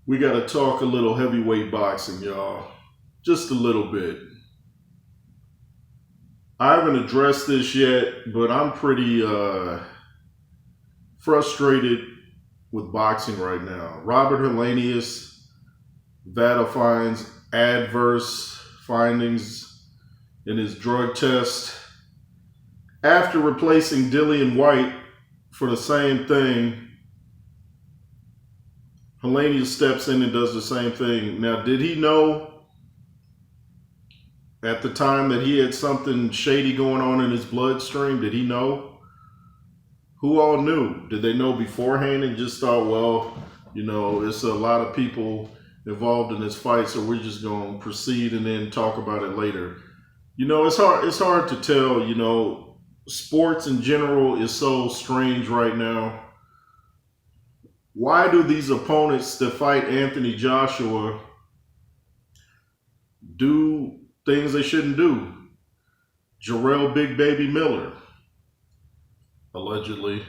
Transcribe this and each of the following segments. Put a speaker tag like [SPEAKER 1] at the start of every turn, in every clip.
[SPEAKER 1] We got to talk a little heavyweight boxing, y'all. Just a little bit. I haven't addressed this yet, but I'm pretty frustrated with boxing right now. Robert Helenius, VADA finds adverse findings in his drug test. After replacing Dillian White for the same thing, Helenius steps in and does the same thing. Now, did he know at the time that he had something shady going on in his bloodstream? Did he know? Who all knew? Did they know beforehand and just thought, well, it's a lot of people involved in this fight, so we're just going to proceed and then talk about it later? It's hard to tell. Sports in general is so strange right now. Why do these opponents that fight Anthony Joshua do things they shouldn't do? Jarrell Big Baby Miller, allegedly.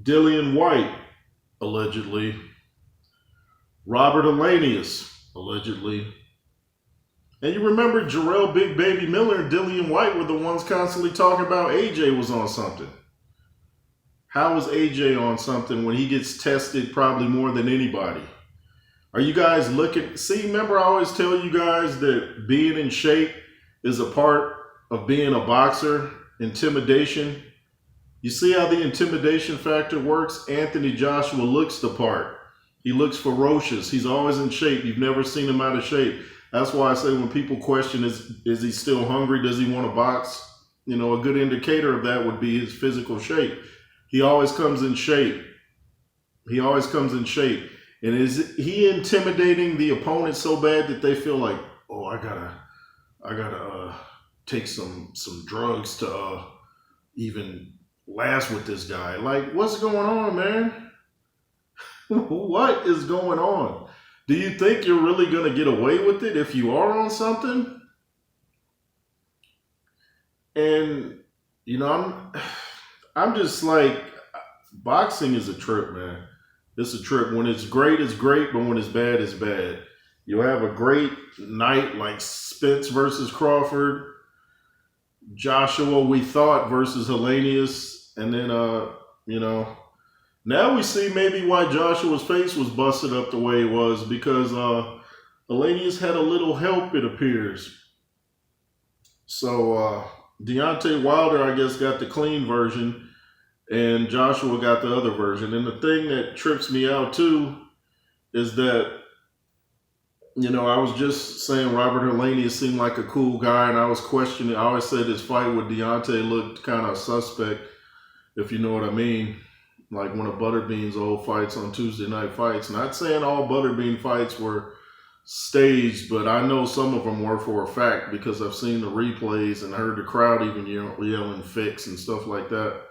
[SPEAKER 1] Dillian White, allegedly. Robert Helenius, allegedly. And you remember Jarrell Big Baby Miller and Dillian White were the ones constantly talking about AJ was on something. How is AJ on something when he gets tested probably more than anybody? Are you guys looking? See, remember I always tell you guys that being in shape is a part of being a boxer. Intimidation. You see how the intimidation factor works? Anthony Joshua looks the part. He looks ferocious. He's always in shape. You've never seen him out of shape. That's why I say when people question, is he still hungry? Does he want to box? A good indicator of that would be his physical shape. He always comes in shape. And is he intimidating the opponent so bad that they feel like, oh, I gotta take some drugs to even last with this guy? Like, what's going on, man? What is going on? Do you think you're really going to get away with it if you are on something? And, I'm just like, boxing is a trip, man. It's a trip. When it's great, but when it's bad, it's bad. You'll have a great night like Spence versus Crawford, Joshua, we thought, versus Helenius. And then, now we see maybe why Joshua's face was busted up the way it was, because Helenius had a little help, it appears. So Deontay Wilder, I guess, got the clean version, and Joshua got the other version. And the thing that trips me out too is that, I was just saying Robert Helenius seemed like a cool guy, and I was questioning. I always said his fight with Deontay looked kind of suspect, if you know what I mean. Like one of Butterbean's old fights on Tuesday Night Fights. Not saying all Butterbean fights were staged, but I know some of them were for a fact because I've seen the replays and heard the crowd even yelling fix and stuff like that,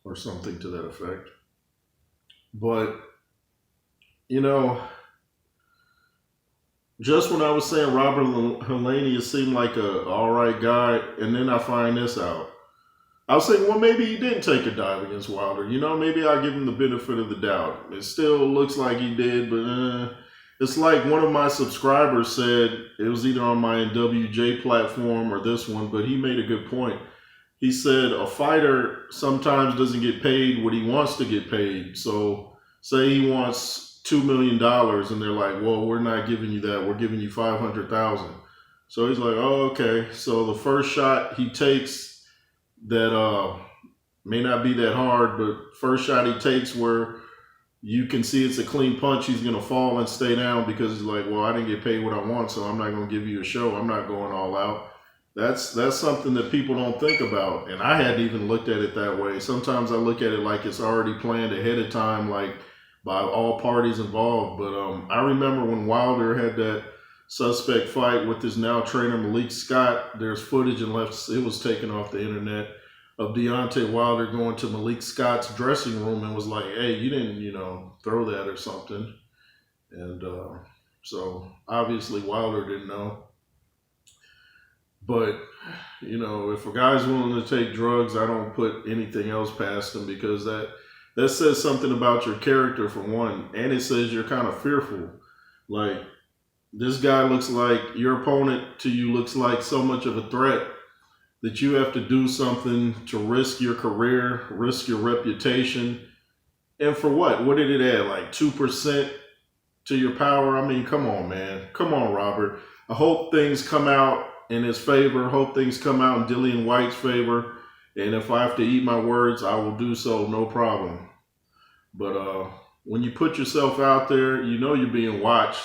[SPEAKER 1] or something to that effect. But, just when I was saying Robert Helenius seemed like a all right guy, and then I find this out. I was saying, well, maybe he didn't take a dive against Wilder. Maybe I'll give him the benefit of the doubt. It still looks like he did, but it's like one of my subscribers said, it was either on my NWJ platform or this one, but he made a good point. He said a fighter sometimes doesn't get paid what he wants to get paid. So say he wants $2 million and they're like, well, we're not giving you that. We're giving you $500,000. So he's like, oh, okay. So the first shot he takes that may not be that hard, but first shot he takes where you can see it's a clean punch, he's going to fall and stay down because he's like, well, I didn't get paid what I want, so I'm not going to give you a show. I'm not going all out. That's something that people don't think about. And I hadn't even looked at it that way. Sometimes I look at it like it's already planned ahead of time, like by all parties involved. But I remember when Wilder had that suspect fight with his now trainer Malik Scott. There's footage, and it was taken off the internet, of Deontay Wilder going to Malik Scott's dressing room and was like, hey, you didn't, throw that or something. And so obviously Wilder didn't know. But, if a guy's willing to take drugs, I don't put anything else past him, because that that says something about your character for one, and it says you're kind of fearful. Like this guy looks like your opponent to you looks like so much of a threat that you have to do something to risk your career, risk your reputation. And for what? What did it add? Like 2% to your power? I mean, come on, man. Come on, Robert. I hope things come out in his favor. I hope things come out in Dillian White's favor. And if I have to eat my words, I will do so, no problem. But when you put yourself out there, you know you're being watched.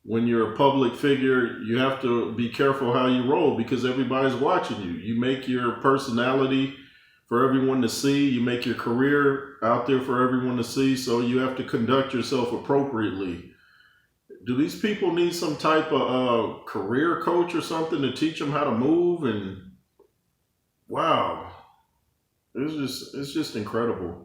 [SPEAKER 1] When you're a public figure, you have to be careful how you roll because everybody's watching you. You make your personality for everyone to see. You make your career out there for everyone to see. So you have to conduct yourself appropriately. Do these people need some type of career coach or something to teach them how to move? And wow, it's just incredible.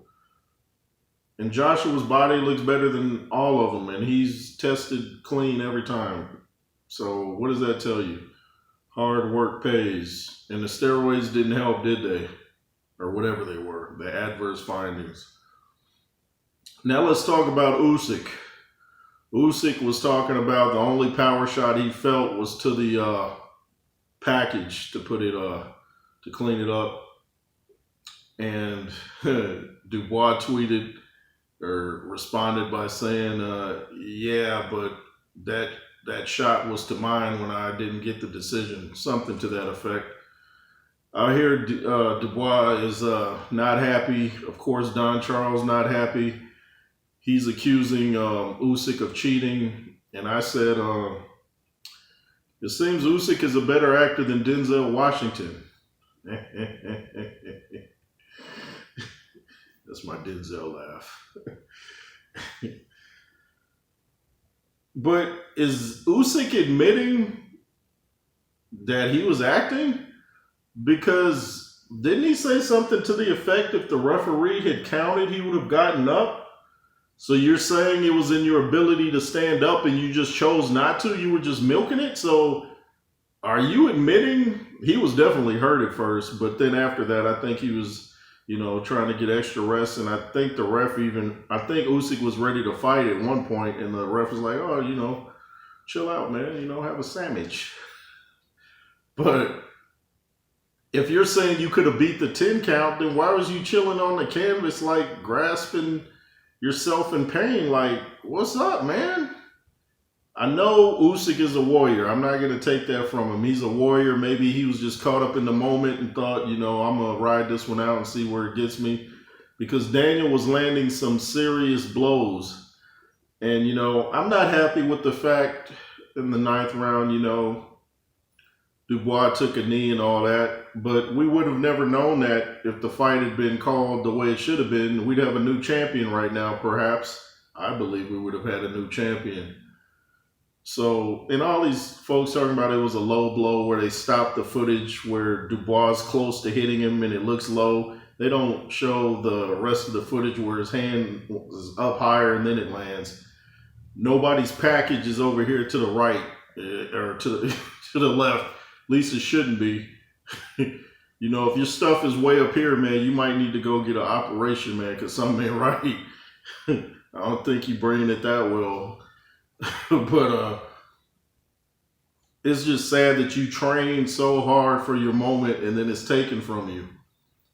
[SPEAKER 1] And Joshua's body looks better than all of them, and he's tested clean every time. So what does that tell you? Hard work pays. And the steroids didn't help, did they? Or whatever they were, the adverse findings. Now let's talk about Usyk. Usyk was talking about the only power shot he felt was to the package to put it, to clean it up. And Dubois tweeted or responded by saying, yeah, but that shot was to mine when I didn't get the decision, something to that effect. I hear Dubois is not happy. Of course, Don Charles not happy. He's accusing Usyk of cheating. And I said, it seems Usyk is a better actor than Denzel Washington. That's my Denzel laugh. But is Usyk admitting that he was acting? Because didn't he say something to the effect if the referee had counted, he would have gotten up? So you're saying it was in your ability to stand up and you just chose not to? You were just milking it? So are you admitting he was definitely hurt at first, but then after that, I think he was, trying to get extra rest. And I think the ref I think Usyk was ready to fight at one point, and the ref was like, oh, chill out, man, have a sandwich. But if you're saying you could have beat the 10 count, then why was you chilling on the canvas, like grasping yourself in pain? Like, what's up, man? I know Usyk is a warrior. I'm not going to take that from him. He's a warrior. Maybe he was just caught up in the moment and thought, I'm going to ride this one out and see where it gets me. Because Daniel was landing some serious blows. And, I'm not happy with the fact in the 9th round, Dubois took a knee and all that. But we would have never known that if the fight had been called the way it should have been. We'd have a new champion right now, perhaps. I believe we would have had a new champion. So, and all these folks talking about it was a low blow where they stopped the footage where Dubois is close to hitting him and it looks low. They don't show the rest of the footage where his hand is up higher and then it lands. Nobody's package is over here to the right or to the left. At least it shouldn't be. If your stuff is way up here, man, you might need to go get an operation, man, because something ain't right. I don't think you're bringing it that well. But it's just sad that you trained so hard for your moment and then it's taken from you.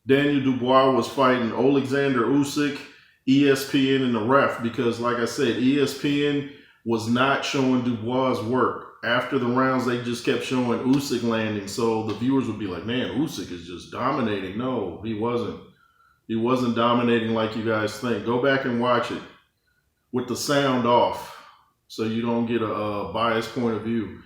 [SPEAKER 1] Daniel Dubois was fighting Alexander Usyk, ESPN, and the ref because, like I said, ESPN was not showing Dubois' work. After the rounds, they just kept showing Usyk landing, so the viewers would be like, man, Usyk is just dominating. No, he wasn't. He wasn't dominating like you guys think. Go back and watch it with the sound off, so you don't get a biased point of view.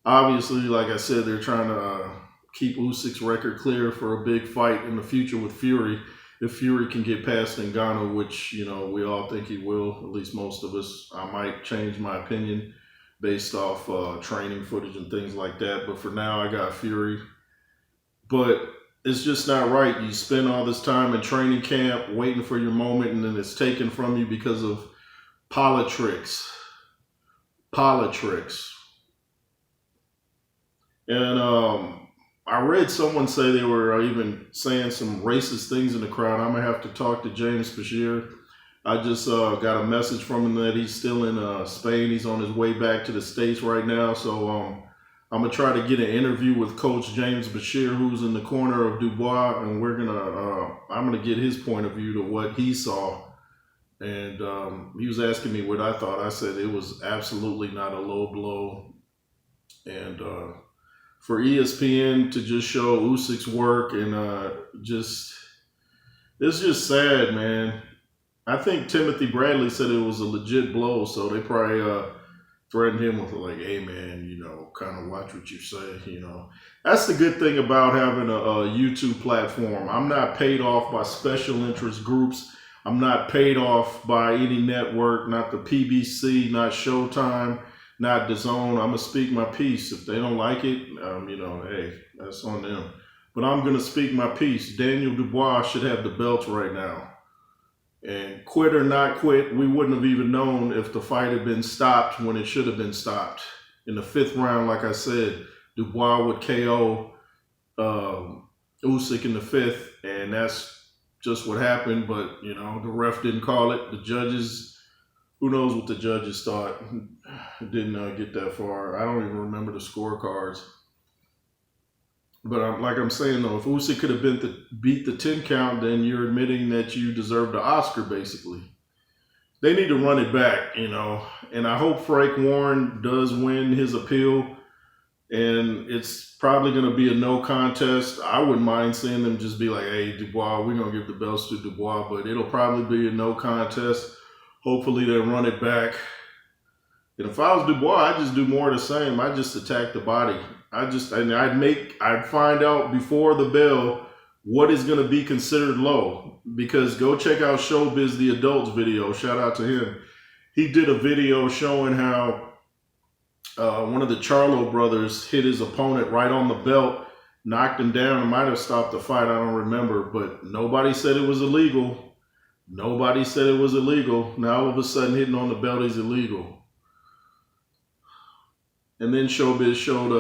[SPEAKER 1] Obviously, like I said, they're trying to keep Usyk's record clear for a big fight in the future with Fury. If Fury can get past Ngannou, which, we all think he will, at least most of us. I might change my opinion based off training footage and things like that. But for now, I got Fury. But it's just not right. You spend all this time in training camp waiting for your moment, and then it's taken from you because of politics. And I read someone say they were even saying some racist things in the crowd. I'm gonna have to talk to James Bashir. I just got a message from him that he's still in Spain. He's on his way back to the States right now. So I'm gonna try to get an interview with Coach James Bashir, who's in the corner of Dubois, and I'm gonna get his point of view to what he saw. And he was asking me what I thought. I said it was absolutely not a low blow. And for ESPN to just show Usyk's work and it's just sad, man. I think Timothy Bradley said it was a legit blow, so they probably threatened him with like, "Hey, man, kind of watch what you say." That's the good thing about having a YouTube platform. I'm not paid off by special interest groups. I'm not paid off by any network, not the PBC, not Showtime, not DAZN. I'm gonna speak my piece. If they don't like it, hey, that's on them. But I'm gonna speak my piece. Daniel Dubois should have the belt right now. And quit or not quit, we wouldn't have even known if the fight had been stopped when it should have been stopped. In the 5th round, like I said, Dubois would KO Usyk in the 5th, and that's just what happened. But, the ref didn't call it. The judges, who knows what the judges thought. Didn't get that far. I don't even remember the scorecards. But like I'm saying, though, if Usyk could have beat the 10 count, then you're admitting that you deserve the Oscar, basically. They need to run it back, And I hope Frank Warren does win his appeal. And it's probably going to be a no contest. I wouldn't mind seeing them just be like, "Hey, Dubois, we're going to give the belts to Dubois." But it'll probably be a no contest. Hopefully they'll run it back. And if I was Dubois, I'd just do more of the same. I'd just attack the body. I'd find out before the bell what is going to be considered low. Because go check out Showbiz the Adults video. Shout out to him. He did a video showing how one of the Charlo brothers hit his opponent right on the belt, knocked him down. It might have stopped the fight. I don't remember. But nobody said it was illegal. Nobody said it was illegal. Now all of a sudden hitting on the belt is illegal. And then Showbiz showed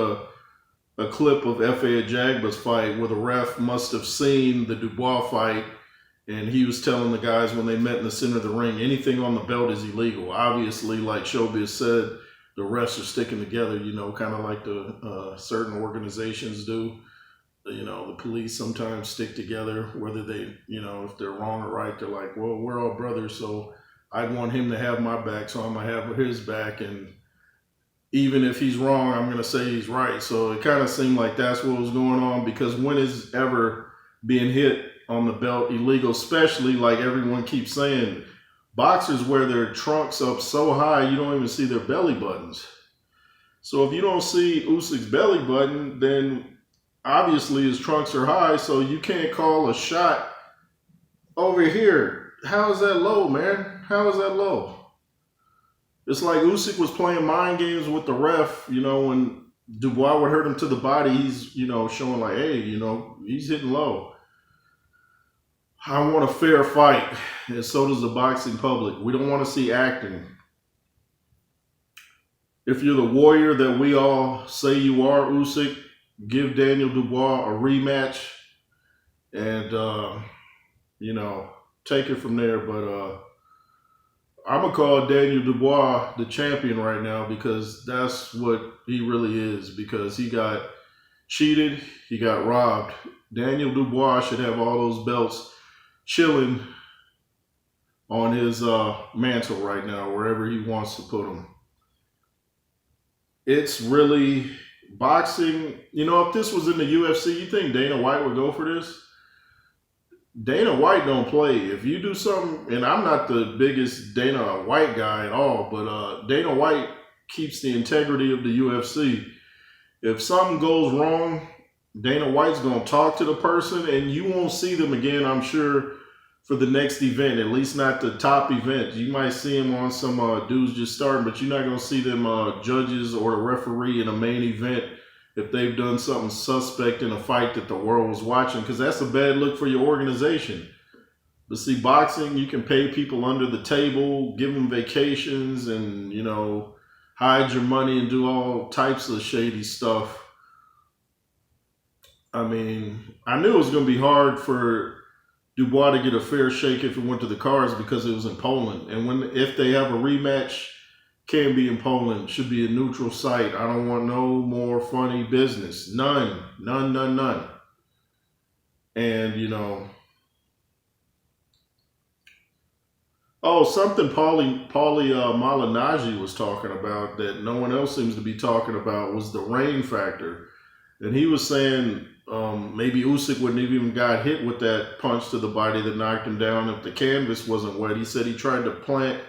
[SPEAKER 1] a clip of F.A. Ajagba's fight where the ref must have seen the Dubois fight, and he was telling the guys when they met in the center of the ring, anything on the belt is illegal. Obviously, like Showbiz said, the refs are sticking together, kind of like the certain organizations do. The police sometimes stick together, whether they, if they're wrong or right, they're like, well, we're all brothers, so I'd want him to have my back, so I'm going to have his back, and even if he's wrong, I'm going to say he's right. So it kind of seemed like that's what was going on, because when is ever being hit on the belt illegal, especially like everyone keeps saying, boxers wear their trunks up so high you don't even see their belly buttons. So if you don't see Usyk's belly button, then obviously his trunks are high, so you can't call a shot over here. How is that low, man? How is that low? It's like Usyk was playing mind games with the ref, when Dubois would hurt him to the body, he's, showing like, hey, he's hitting low. I want a fair fight, and so does the boxing public. We don't want to see acting. If you're the warrior that we all say you are, Usyk, give Daniel Dubois a rematch and, take it from there. But I'm going to call Daniel Dubois the champion right now, because that's what he really is, because he got cheated, he got robbed. Daniel Dubois should have all those belts chilling on his mantle right now, wherever he wants to put them. It's really boxing. If this was in the UFC, you think Dana White would go for this? Dana White don't play. If you do something, and I'm not the biggest Dana White guy at all, but Dana White keeps the integrity of the UFC. If something goes wrong, Dana White's going to talk to the person, and you won't see them again, I'm sure, for the next event, at least not the top event. You might see them on some dudes just starting, but you're not going to see them judges or a referee in a main event if they've done something suspect in a fight that the world was watching, because that's a bad look for your organization. But see, boxing, you can pay people under the table, give them vacations, and, hide your money and do all types of shady stuff. I mean, I knew it was going to be hard for Dubois to get a fair shake if it went to the cards because it was in Poland. And if they have a rematch, can be in Poland, should be a neutral site. I don't want no more funny business. None, none, none, none. And oh, something Paulie Malignaggi was talking about that no one else seems to be talking about was the rain factor. And he was saying maybe Usyk wouldn't have even got hit with that punch to the body that knocked him down if the canvas wasn't wet. He said he tried to plant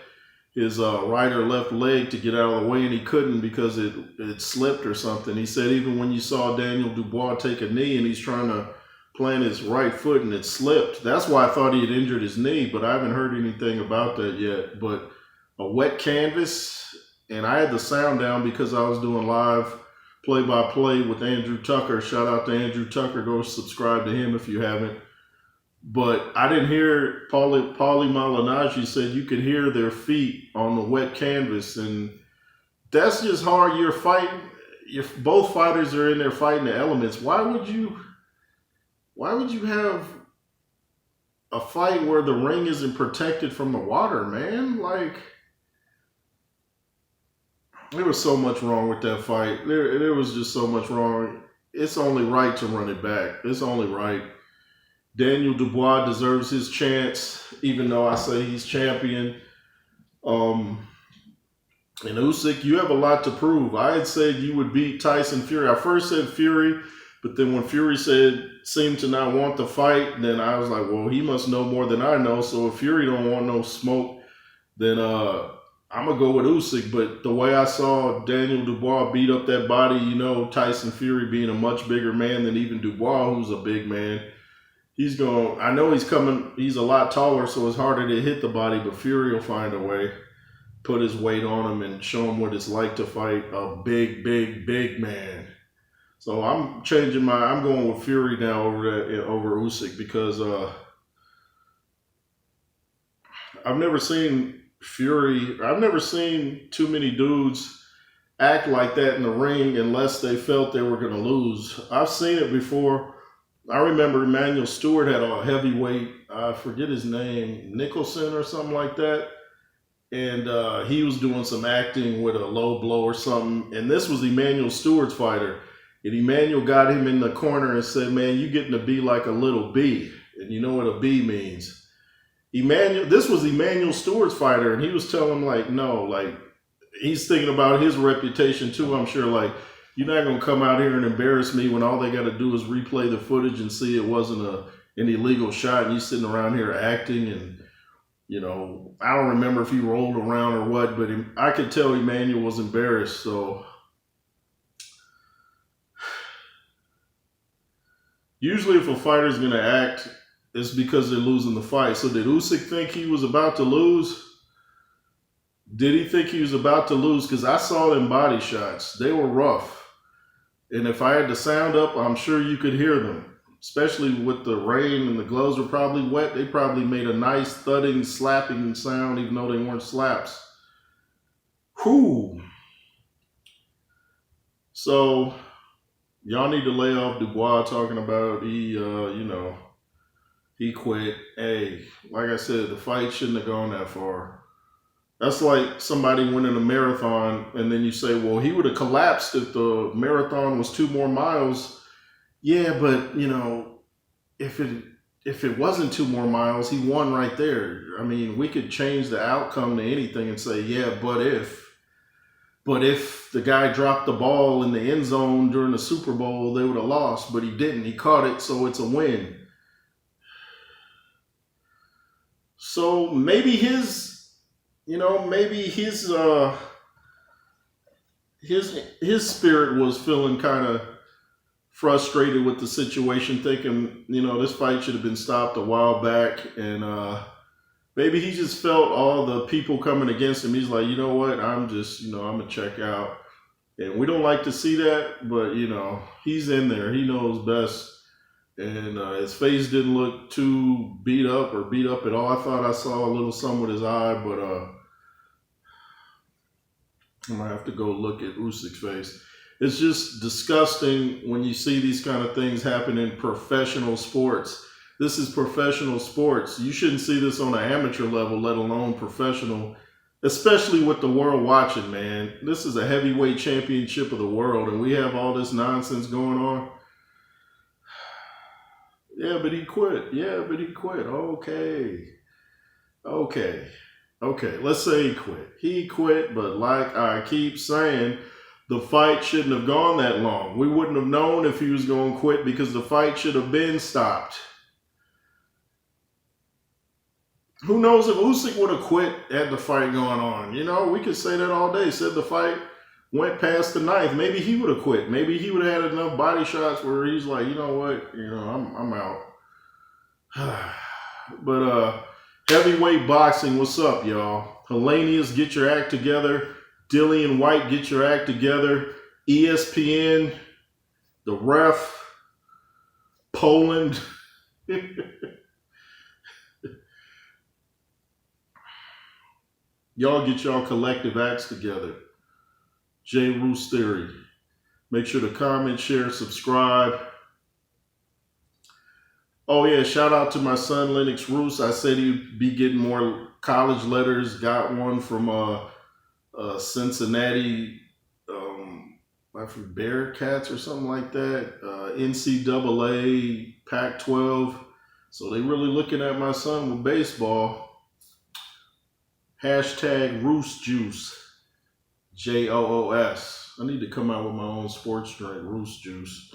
[SPEAKER 1] his right or left leg to get out of the way, and he couldn't because it slipped or something. He said even when you saw Daniel Dubois take a knee and he's trying to plant his right foot and it slipped. That's why I thought he had injured his knee, but I haven't heard anything about that yet. But a wet canvas, and I had the sound down because I was doing live play-by-play with Andrew Tucker. Shout out to Andrew Tucker. Go subscribe to him if you haven't. But I didn't hear Paulie Malignaggi said you could hear their feet on the wet canvas, and that's just hard. You're fighting. Both fighters are in there fighting the elements. Why would you have a fight where the ring isn't protected from the water, man? Like, there was so much wrong with that fight. There was just so much wrong. It's only right to run it back. It's only right. Daniel Dubois deserves his chance, even though I say he's champion. And Usyk, you have a lot to prove. I had said you would beat Tyson Fury. I first said Fury, but then when Fury seemed to not want the fight, then I was like, well, he must know more than I know. So if Fury don't want no smoke, then I'm going to go with Usyk. But the way I saw Daniel Dubois beat up that body, Tyson Fury being a much bigger man than even Dubois, who's a big man, I know he's coming, he's a lot taller, so it's harder to hit the body, but Fury will find a way, put his weight on him and show him what it's like to fight a big, big, big man. So I'm going with Fury now over Usyk because I've never seen too many dudes act like that in the ring unless they felt they were going to lose. I've seen it before. I remember Emmanuel Stewart had a heavyweight, I forget his name, Nicholson or something like that. And he was doing some acting with a low blow or something. And this was Emmanuel Stewart's fighter. And Emmanuel got him in the corner and said, man, you getting to be like a little bee. And you know what a bee means. This was Emmanuel Stewart's fighter. And he was telling him like, no, like he's thinking about his reputation too. I'm sure like, you're not going to come out here and embarrass me when all they got to do is replay the footage and see it wasn't an illegal shot. And you sitting around here acting and, I don't remember if he rolled around or what, but I could tell Emmanuel was embarrassed. So usually if a fighter's going to act, it's because they're losing the fight. So did Usyk think he was about to lose? Did he think he was about to lose? Because I saw them body shots. They were rough. And if I had the sound up, I'm sure you could hear them, especially with the rain and the gloves were probably wet. They probably made a nice thudding, slapping sound, even though they weren't slaps. Whew. So y'all need to lay off Dubois talking about he quit. Hey, like I said, the fight shouldn't have gone that far. That's like somebody winning a marathon and then you say, well, he would have collapsed if the marathon was 2 more miles. Yeah, but, if it wasn't 2 more miles, he won right there. I mean, we could change the outcome to anything and say, yeah, but if the guy dropped the ball in the end zone during the Super Bowl, they would have lost, but he didn't. He caught it, so it's a win. So maybe his spirit was feeling kind of frustrated with the situation, thinking, this fight should have been stopped a while back. And maybe he just felt all the people coming against him. He's like, you know what? I'm just, I'm going to check out. And we don't like to see that, but, he's in there. He knows best. And his face didn't look too beat up at all. I thought I saw a little something with his eye, but I'm going to have to go look at Usyk's face. It's just disgusting when you see these kind of things happen in professional sports. This is professional sports. You shouldn't see this on an amateur level, let alone professional, especially with the world watching, man. This is a heavyweight championship of the world, and we have all this nonsense going on. Yeah, but he quit. Yeah, but he quit. Okay. Okay. Okay. Let's say he quit. He quit, but like I keep saying, the fight shouldn't have gone that long. We wouldn't have known if he was going to quit because the fight should have been stopped. Who knows if Usyk would have quit had the fight going on? You know, we could say that all day. Said the fight went past the ninth. Maybe he would have quit. Maybe he would have had enough body shots where he's like, you know what, I'm out. But heavyweight boxing, what's up, y'all? Hellenius, get your act together. Dillian White, get your act together. ESPN, the ref, Poland. Y'all get y'all collective acts together. J. Roos Theory. Make sure to comment, share, subscribe. Oh yeah, shout out to my son Lennox Roos. I said he'd be getting more college letters. Got one from Cincinnati, I forget, Bearcats or something like that. NCAA, Pac-12. So they really looking at my son with baseball. Hashtag Roos Juice. JOOS. I need to come out with my own sports drink, Roos Juice.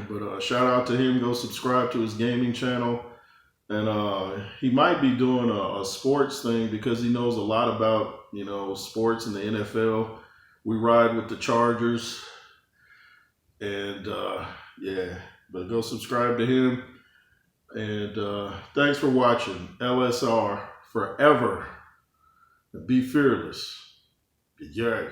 [SPEAKER 1] But shout out to him. Go subscribe to his gaming channel. And he might be doing a sports thing because he knows a lot about, sports in the NFL. We ride with the Chargers. And yeah, but go subscribe to him. And thanks for watching. LSR forever. Be fearless. Be gay.